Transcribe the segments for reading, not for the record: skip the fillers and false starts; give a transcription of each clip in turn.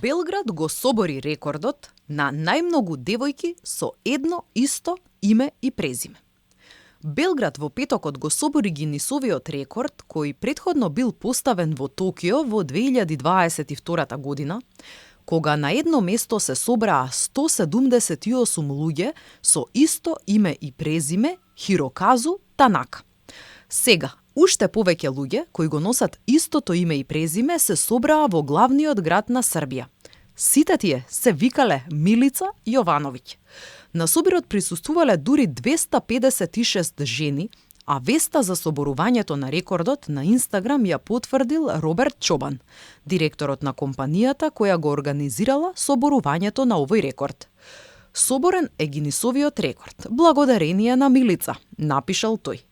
Белград го собори рекордот на најмногу девојки со едно исто име и презиме. Белград во петокот го собори Гинисовиот рекорд, кој претходно бил поставен во Токио во 2022 година, кога на едно место се собраа 178 луѓе со исто име и презиме Хироказу Танака. Сега, уште повеќе луѓе кои го носат истото име и презиме се собраа во главниот град на Србија. Сите тие се викале Милица Јовановиќ. На соборот присуствувале дури 256 жени, а веста за соборувањето на рекордот на Инстаграм ја потврдил Роберт Чобан, директорот на компанијата која го организирала соборувањето на овој рекорд. Соборен е Гинисовиот рекорд, благодарение на Милица, напишал тој.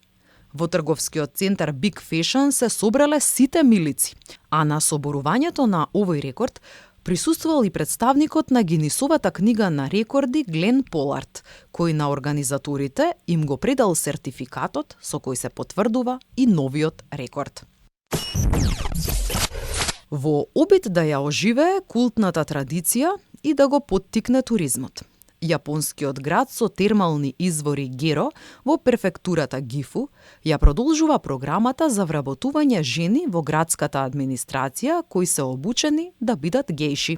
Во трговскиот центар Big Fashion се собрале сите милици, а на соборувањето на овој рекорд присуствувал и представникот на Гинисовата книга на рекорди Глен Полард, кој на организаторите им го предал сертификатот со кој се потврдува и новиот рекорд. Во обид да ја оживее култната традиција и да го поттикне туризмот, јапонскиот град со термални извори Геро во префектурата Гифу ја продолжува програмата за вработување жени во градската администрација кои се обучени да бидат гејши.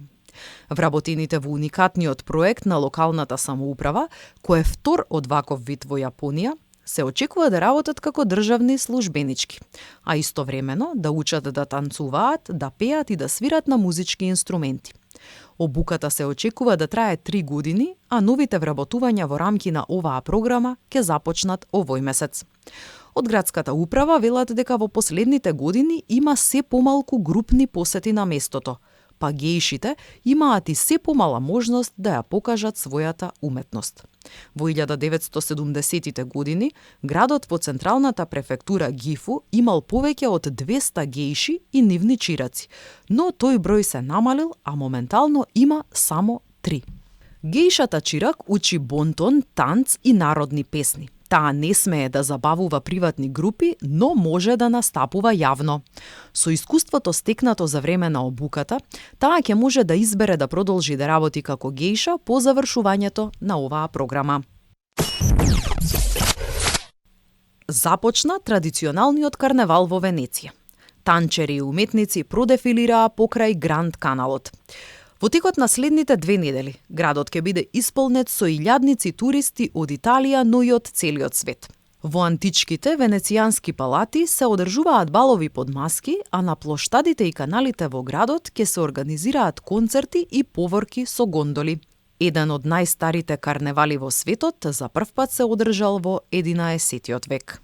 Вработените во уникатниот проект на локалната самоуправа, кој е втор од ваков вид во Јапонија, се очекува да работат како државни службенички, а истовремено да учат да танцуваат, да пеат и да свират на музички инструменти. Обуката се очекува да трае 3 години, а новите вработувања во рамки на оваа програма ќе започнат овој месец. Од градската управа велат дека во последните години има се помалку групни посети на местото, па гејшите имаат и се помала можност да ја покажат својата уметност. Во 1970-тите години, градот во централната префектура Гифу имал повеќе од 200 гејши и нивни чираци, но тој број се намалил, а моментално има само 3. Гејшата чирак учи бонтон, танц и народни песни. Таа не смее да забавува приватни групи, но може да настапува јавно. Со искуството стекнато за време на обуката, таа ќе може да избере да продолжи да работи како гејша по завршувањето на оваа програма. Започна традиционалниот карневал во Венеција. Танчери и уметници продефилираа покрај Гранд Каналот. Во текот на следните 2 недели, градот ќе биде исполнет со илјадници туристи од Италија, но и од целиот свет. Во античките венецијански палати се одржуваат балови под маски, а на плоштадите и каналите во градот ќе се организираат концерти и поворки со гондоли. Еден од најстарите карневали во светот за прв пат се одржал во 11 век.